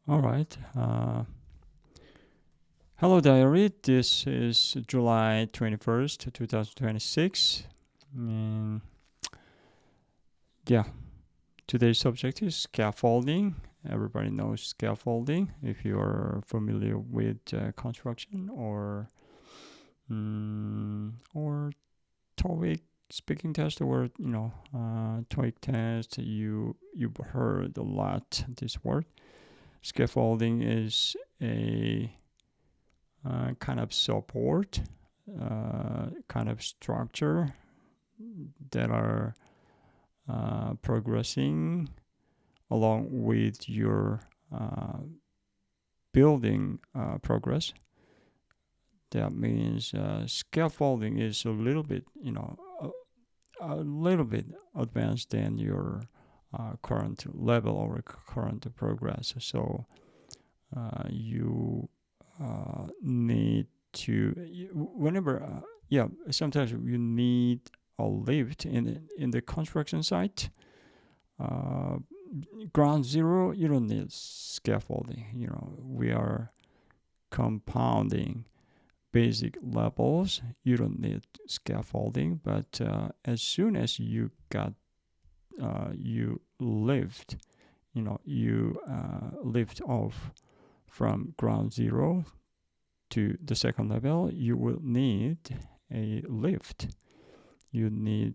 All right. Hello, diary. This is July 21st, 2026. And yeah, today's subject is scaffolding. Everybody knows scaffolding if you're familiar with construction or TOEIC speaking test or TOEIC test. You've heard a lot this word. Scaffolding is a kind of support, kind of structure that are progressing along with your building progress. That means scaffolding is a little bit, a little bit advanced than your current level or current progress. So you need to whenever sometimes you need a lift in the construction site. Ground zero, you don't need scaffolding. We are compounding basic levels. You don't need scaffolding, but as soon as you lift, you lift off from ground zero to the second level, you will need a lift. You need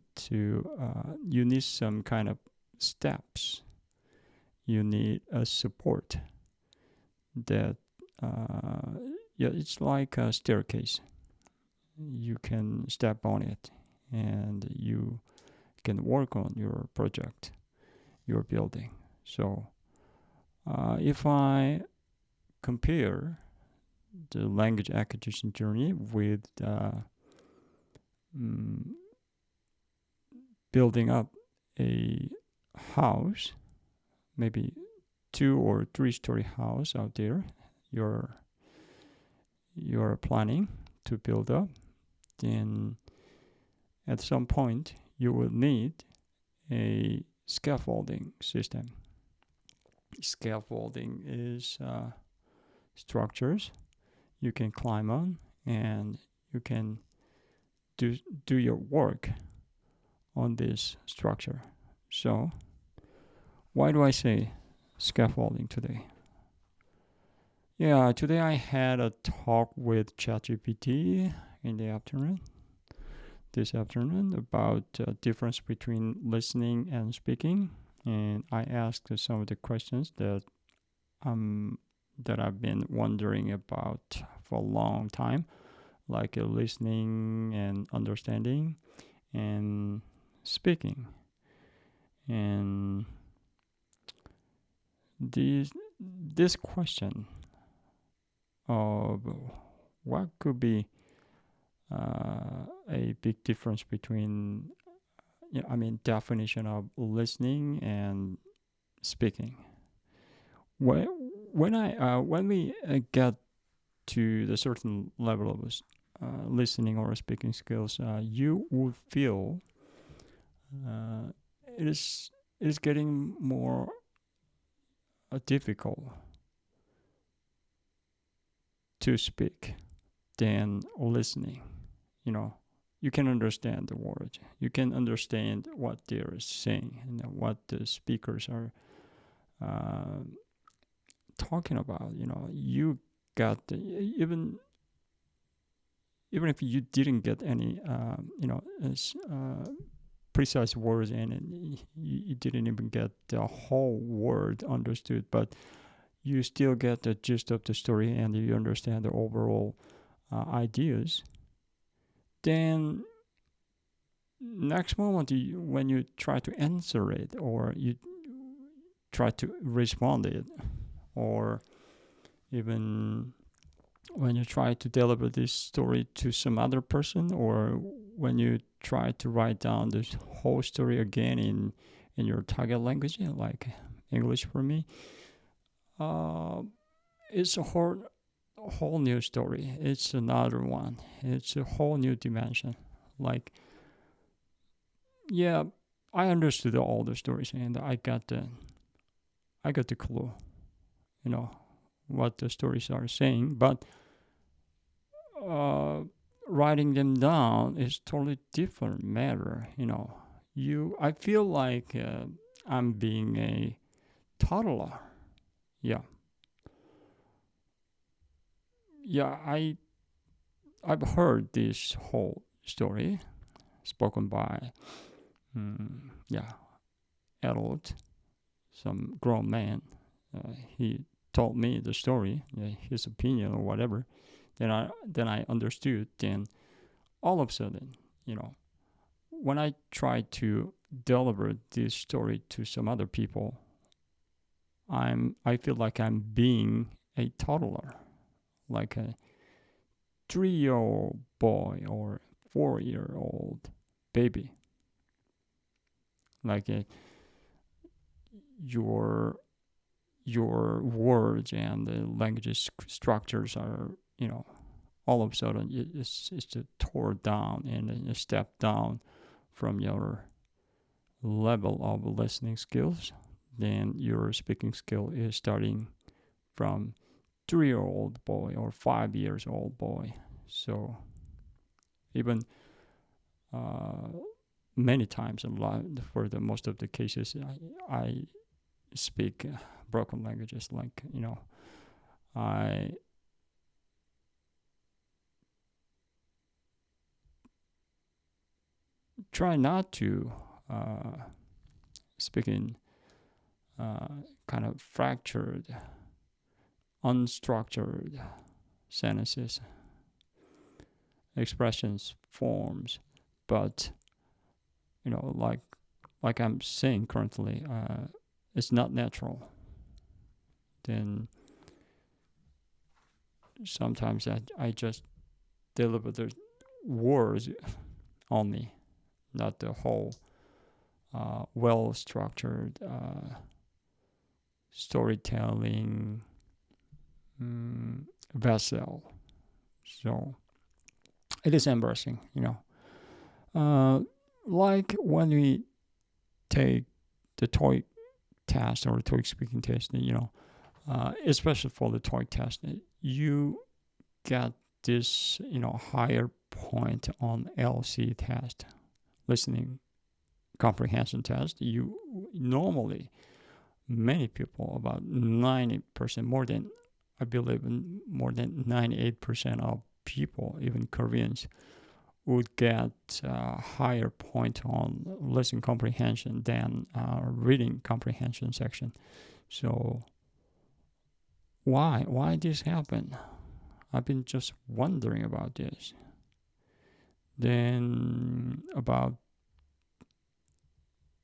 some kind of steps. You need a support that it's like a staircase. You can step on it and you can work on your project, your building. So if I compare the language acquisition journey with building up a house, maybe 2 or 3 story house out there, you're planning to build up, then at some point you will need a scaffolding system. Scaffolding is structures you can climb on and you can do your work on this structure. So why do I say scaffolding today? Today I had a talk with ChatGPT in the afternoon, this afternoon, about the difference between listening and speaking. And I asked some of the questions that I've been wondering about for a long time, like listening and understanding and speaking. And this question of what could be a big difference between definition of listening and speaking. When we get to the certain level of listening or speaking skills, you will feel it is getting more difficult to speak than listening. You can understand the words. You can understand what they're saying and what the speakers are talking about. You got even if you didn't get any precise words and you didn't even get the whole word understood, but you still get the gist of the story and you understand the overall ideas. Then next moment when you try to answer it or you try to respond it, or even when you try to deliver this story to some other person, or when you try to write down the whole story again in your target language, like English for me, it's a whole new story. It's another one. It's a whole new dimension. Like, I understood all the stories and I got the clue. what the stories are saying, but writing them down is totally different matter. I feel like I'm being a toddler. Yeah. I've heard this whole story spoken by adult, some grown man. He told me the story, his opinion or whatever. Then I understood. Then all of a sudden, when I try to deliver this story to some other people, I feel like I'm being a toddler, like a 3-year-old boy or 4-year-old baby. Like your words and the language structures are, all of a sudden it's tore down and a step down from your level of listening skills. Then your speaking skill is starting from 3-year-old boy or 5 years old boy. So even many times in life, for the most of the cases, I speak broken languages. Like I try not to speak in kind of fractured, unstructured sentences, expressions, forms, but like I'm saying currently, it's not natural. Then sometimes I just deliver the words only, not the whole well-structured storytelling vessel. So it is embarrassing, like when we take the TOEIC test or TOEIC speaking test, especially for the TOEIC test, you get this, higher point on LC test, listening comprehension test. You normally, many people, about 90%, more than 98% of people, even Koreans, would get a higher point on listening comprehension than reading comprehension section. So why this happened? I've been just wondering about this. Then about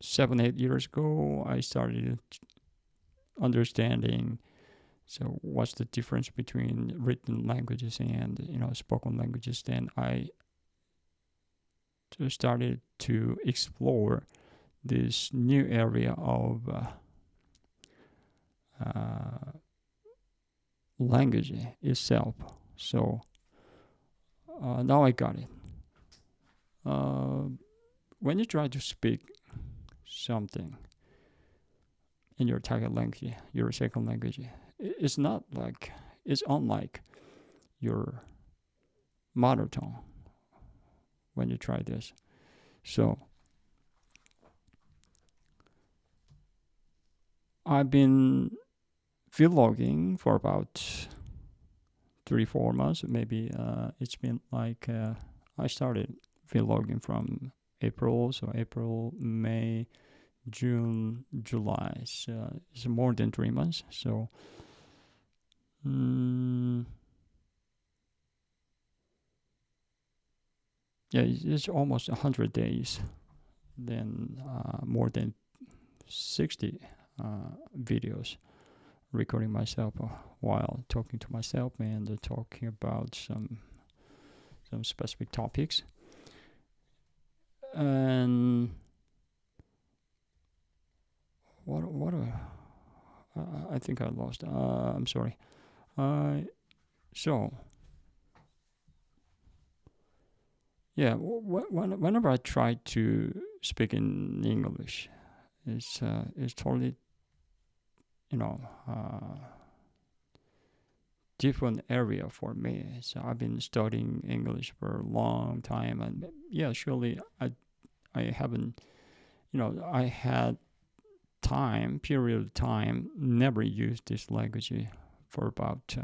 7-8 years ago, I started understanding, so what's the difference between written languages and spoken languages. Then I just started to explore this new area of language itself. So now I got it. When you try to speak something in your target language, your second language, it's unlike your mother tongue when you try this. So I've been vlogging for about 3-4 months. Maybe it's been like I started vlogging from April, so April, May, June, July. So it's more than 3 months. So it's almost 100 days. Then more than 60 videos recording myself while talking to myself and talking about some specific topics. And what I think I lost. I'm sorry. So yeah, whenever I try to speak in English, it's totally different area for me. So I've been studying English for a long time, and yeah, surely I haven't, I had period of time, never used this language for about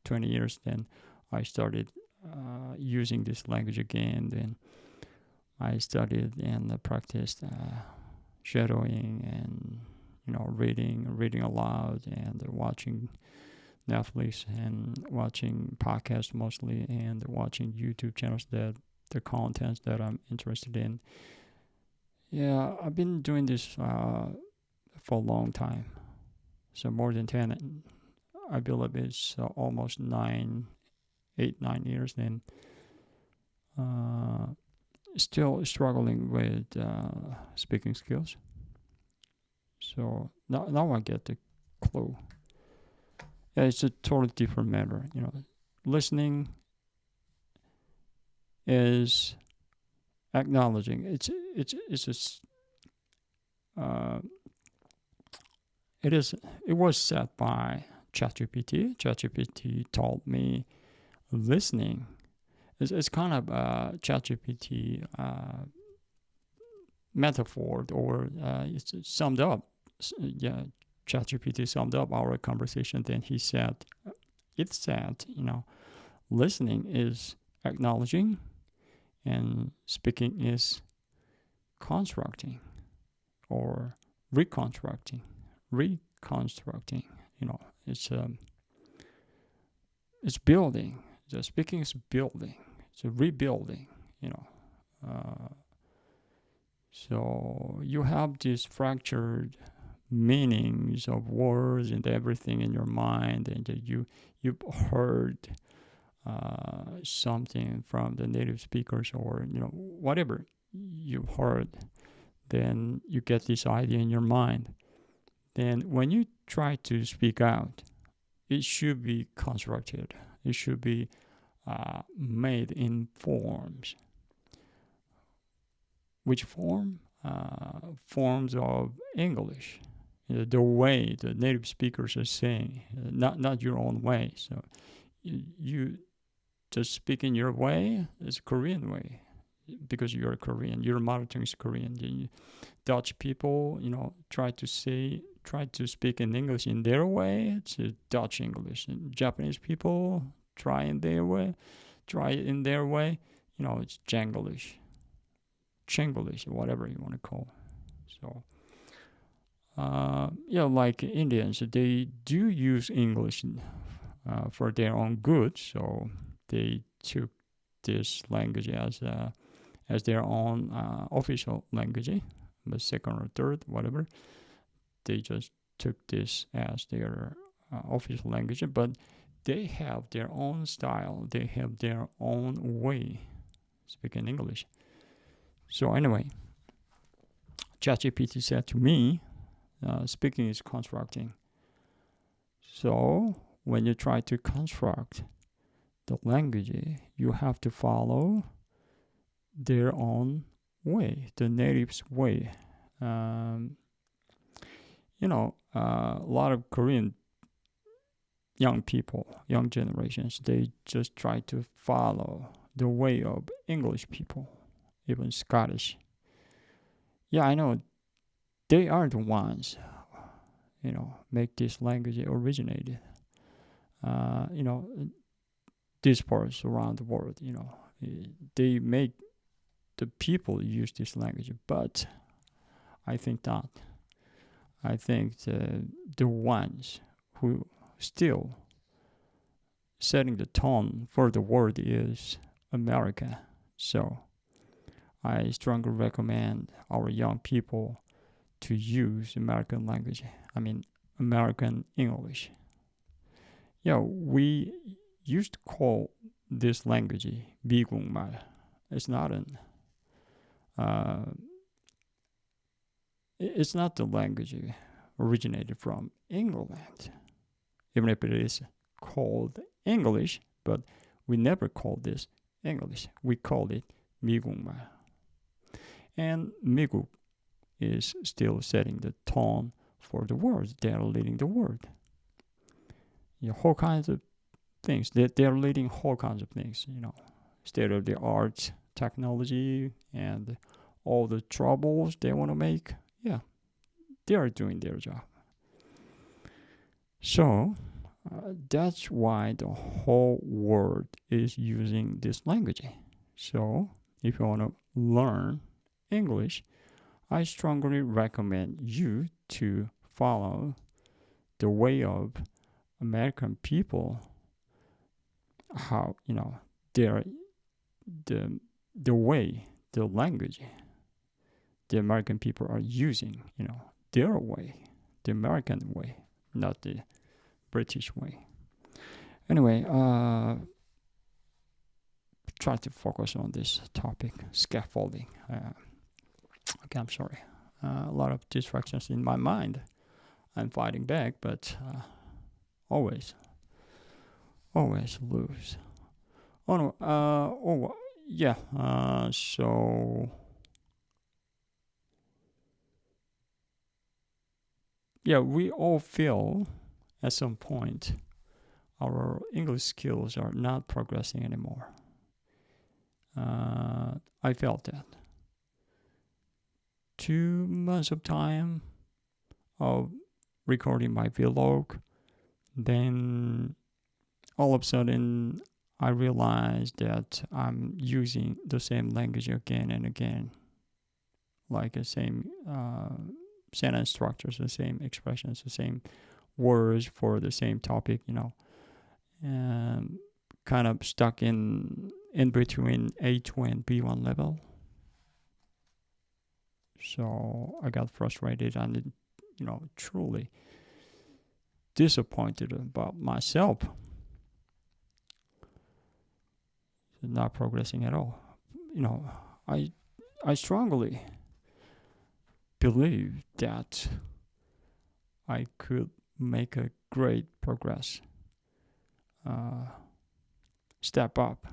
20 years. Then I started using this language again. Then I studied and practiced shadowing and reading aloud and watching Netflix and watching podcasts mostly, and watching YouTube channels that the contents that I'm interested in. Yeah, I've been doing this for a long time. So more than 10, I believe it's almost 9 years. Then still struggling with speaking skills. So now I get the clue. Yeah, it's a totally different matter. Listening is acknowledging. It was said by ChatGPT. ChatGPT told me listening. It's kind of a ChatGPT metaphor, or it's summed up. Yeah, ChatGPT summed up our conversation. Then it said, listening is acknowledging, and speaking is constructing or reconstructing. It's building. So speaking is building. It's a rebuilding. So you have these fractured meanings of words and everything in your mind, and you've heard something from the native speakers, or whatever you've heard. Then you get this idea in your mind. Then when you try to speak out, it should be constructed. It should be made in forms. Which form? Forms of English. The way the native speakers are saying, not your own way. So you just speak in your way. It's Korean way, because you're Korean. Your mother tongue is Korean. Dutch people, try to speak in English in their way. It's Dutch English. And Japanese people try it in their way. It's Janglish, Chinglish, whatever you want to call. So, like Indians, they do use English for their own good. So they took this language as their own official language, but second or third, whatever. They just took this as their official language, but they have their own style. They have their own way speaking English. So anyway, ChatGPT said to me, speaking is constructing. So when you try to construct the language, you have to follow their own way, the native's way. A lot of Korean young generations, they just try to follow the way of English people, even Scottish. Yeah, I know they are the ones, make this language originated. These parts around the world, they make the people use this language, but I think not. I think the ones who still setting the tone for the world is America. So I strongly recommend our young people to use American language. American English. We used to call this language 미국말. It's not it's not the language originated from England, even if it is called English, but we never called this English. We called it 미국말. And 미국 is still setting the tone for the words. They are leading the word. All kinds of things. They're leading whole kinds of things, state-of-the-art technology and all the troubles they want to make. Yeah, they are doing their job. So that's why the whole world is using this language. So if you want to learn English, I strongly recommend you to follow the way of American people, how, their the way, the language the American people are using, their way, the American way, not the British way. Anyway, try to focus on this topic, scaffolding. Okay, I'm sorry. A lot of distractions in my mind. I'm fighting back, but always lose. Oh no. Yeah. So yeah, we all feel at some point our English skills are not progressing anymore. I felt that. 2 months of time of recording my vlog, then all of a sudden I realized that I'm using the same language again and again, like the same sentence structures, the same expressions, the same words for the same topic, and kind of stuck in between A2 and B1 level. So I got frustrated and, truly disappointed about myself. Not progressing at all. I strongly believe that I could make a great progress, step up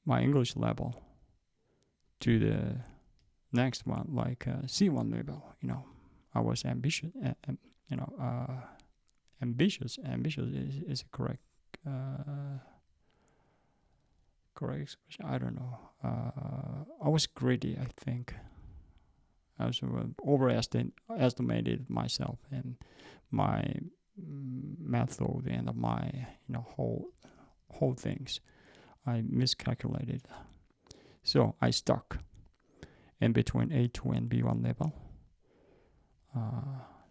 my English level to the next one, like C1 level. I was ambitious. Ambitious is a correct expression. I don't know. I was greedy, I think. I was overestimated myself and my method and my whole things. I miscalculated. So I stuck in between A2 and B1 level,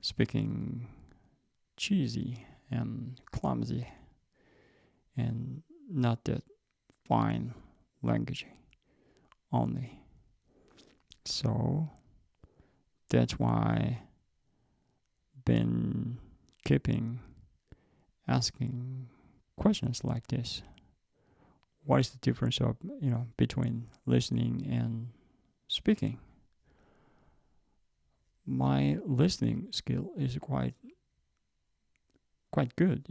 speaking cheesy and clumsy and not that fine language only. So that's why I've been keeping asking questions like this. What is the difference of between listening and speaking? My listening skill is quite good,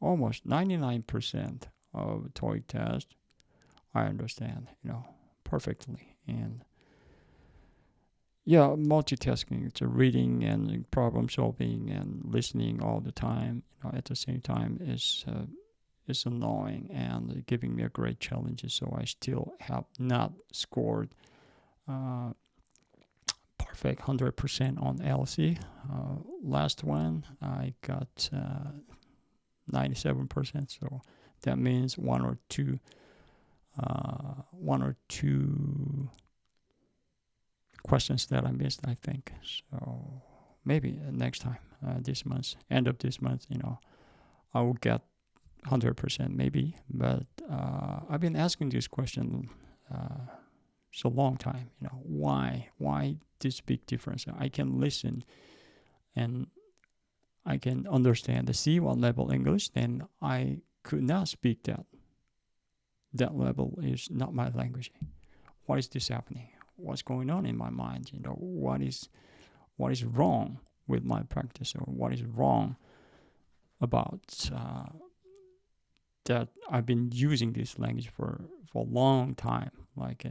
almost 99% of TOEIC test I understand, perfectly. And yeah, multitasking, it's reading and problem solving and listening all the time, at the same time is annoying and giving me a great challenge. So I still have not scored perfect 100% on LC. Last one I got 97%. So that means one or two questions that I missed, I think. So maybe next time, this month, end of this month, I will get 100% maybe. But I've been asking this question so long time. Why this big difference? I can listen and I can understand the C1 level English, then I could not speak that. That level is not my language. Why is this happening? What's going on in my mind? What is wrong with my practice, or what is wrong about that I've been using this language for a long time. Like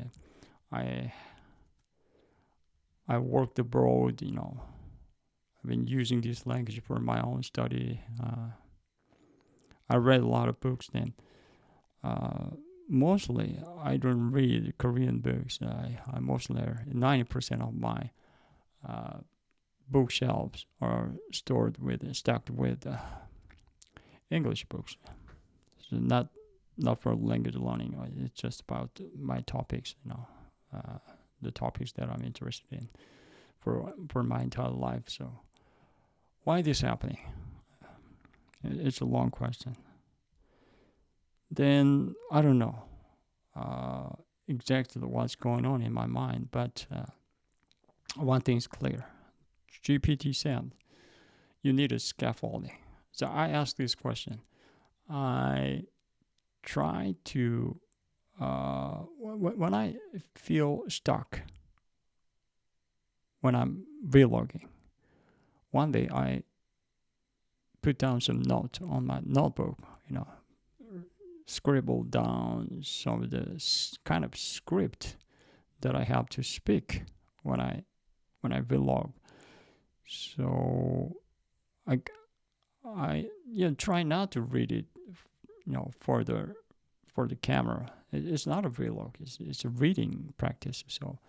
I worked abroad, I've been using this language for my own study. I read a lot of books then. Mostly, I don't read Korean books. I mostly 90% of my bookshelves are stacked with English books. So not for language learning. It's just about my topics, the topics that I'm interested in for my entire life. So why is this happening? It's a long question. Then I don't know exactly what's going on in my mind, but one thing is clear. GPT said you need a scaffolding. So I asked this question. I try to when I feel stuck when I'm vlogging, one day I put down some notes on my notebook, scribble down some of the kind of script that I have to speak when I vlog. So I try not to read it, for the camera. It's not a vlog. It's a reading practice. So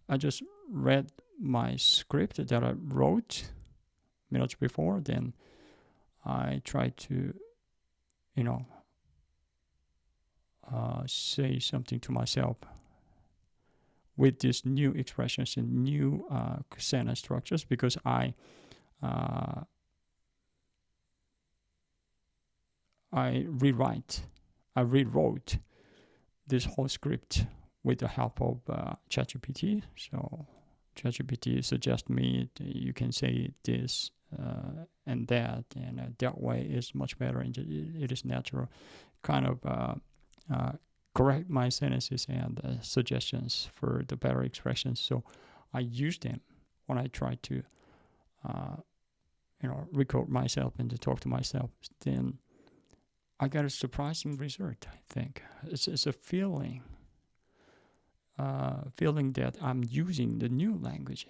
I just read my script that I wrote minutes before. Then I try to, say something to myself with these new expressions and new sentence structures, because I rewrote this whole script with the help of ChatGPT. So ChatGPT suggests me you can say this and that, and that way is much better, and it is natural. Kind of correct my sentences and suggestions for the better expressions. So I use them when I try to, record myself and to talk to myself. Then I got a surprising result. I think it's a feeling that I'm using the new language.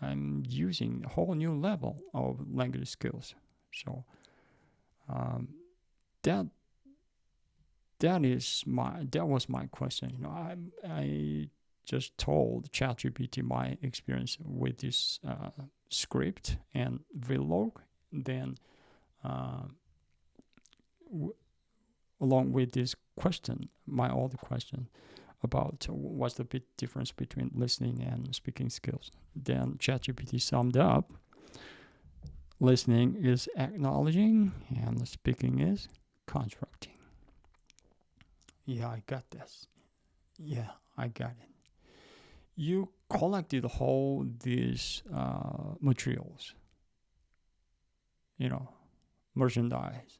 I'm using a whole new level of language skills. So that was my question. I just told ChatGPT my experience with this script and vlog. Then along with this question, my other question about what's the big difference between listening and speaking skills. Then ChatGPT summed up: listening is acknowledging and speaking is constructing. Yeah, I got this. Yeah, I got it. You collected all these materials, merchandise.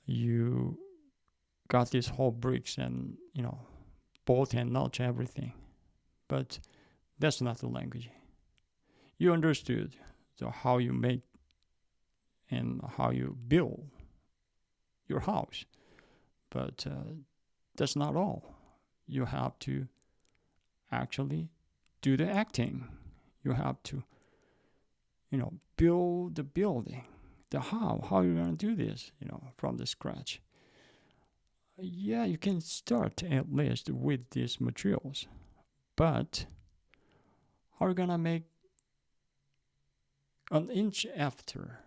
You got these whole bricks and, bolt and nuts, everything. But that's not the language. You understood how you make and how you build your house. But that's not all. You have to actually do the acting. You have to, build the building. The how are you going to do this, from the scratch. Yeah, you can start at least with these materials. But how are you going to make an inch after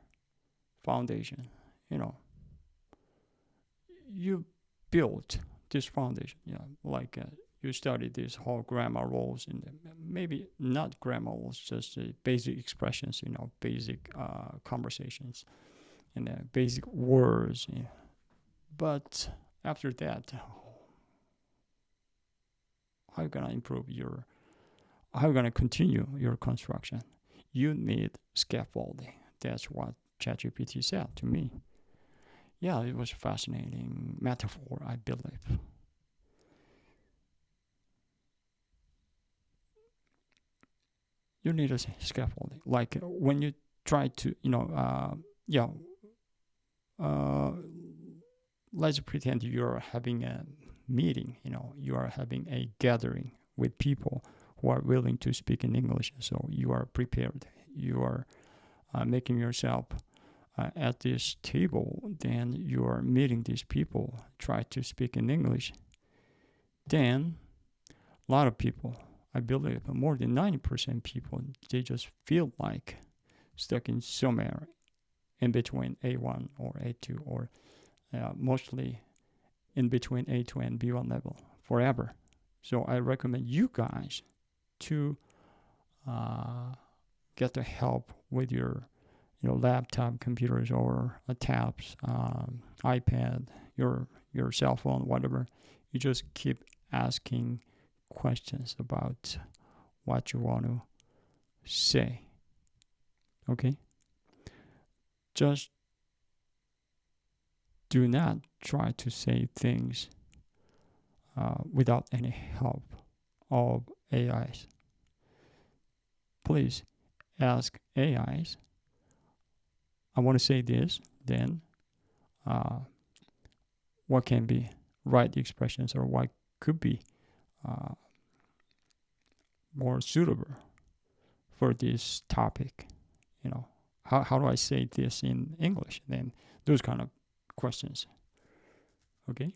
foundation? You built this foundation, like you studied these whole grammar rules, and maybe not grammar rules, just basic expressions, basic conversations and basic words. But after that, how are you going to how are you going to continue your construction? You need scaffolding. That's what ChatGPT said to me. Yeah, it was a fascinating metaphor, I believe. You need a scaffolding. Like when you try to, let's pretend you're having a meeting, you are having a gathering with people who are willing to speak in English. So you are prepared. You are making yourself at this table. Then you are meeting these people. Try to speak in English. Then a lot of people, I believe more than 90% people, they just feel like stuck in somewhere in between A1 or A2 or mostly in between A2 and B1 level forever. So I recommend you guys to get the help with your laptop, computers, or tabs, iPad, your cell phone, whatever. You just keep asking questions about what you want to say. Okay? Just do not try to say things without any help of AIs. Please ask AIs, I want to say this, then what can be right expressions, or what could be more suitable for this topic? How do I say this in English? Then those kind of questions. Okay?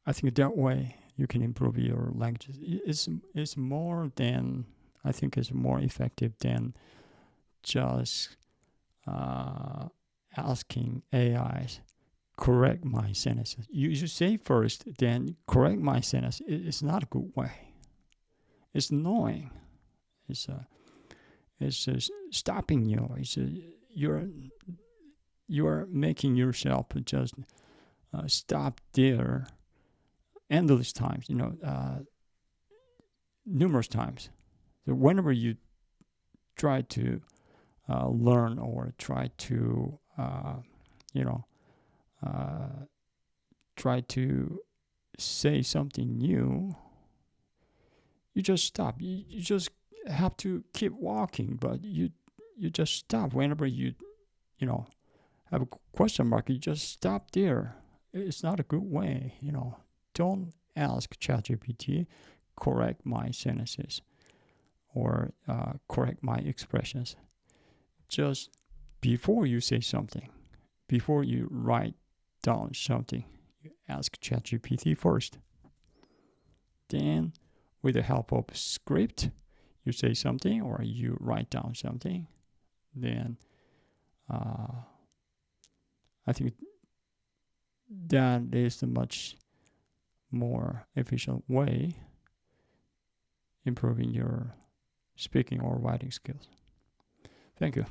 I think that way you can improve your languages. It's more than, I think it's more effective than just asking AIs, correct my sentences. You should say first, then correct my sentence. It's not a good way. It's annoying. It's stopping you. You're making yourself just stop there endless times, numerous times. So whenever you try to learn or try to try to say something new, you just stop. You just have to keep walking, but you just stop whenever you have a question mark. You just stop there. It's not a good way. Don't ask ChatGPT, correct my sentences or correct my expressions. Just before you say something, before you write down something, you ask ChatGPT first. Then, with the help of script, you say something or you write down something. Then, I think that is a much more efficient way improving your speaking or writing skills. Thank you.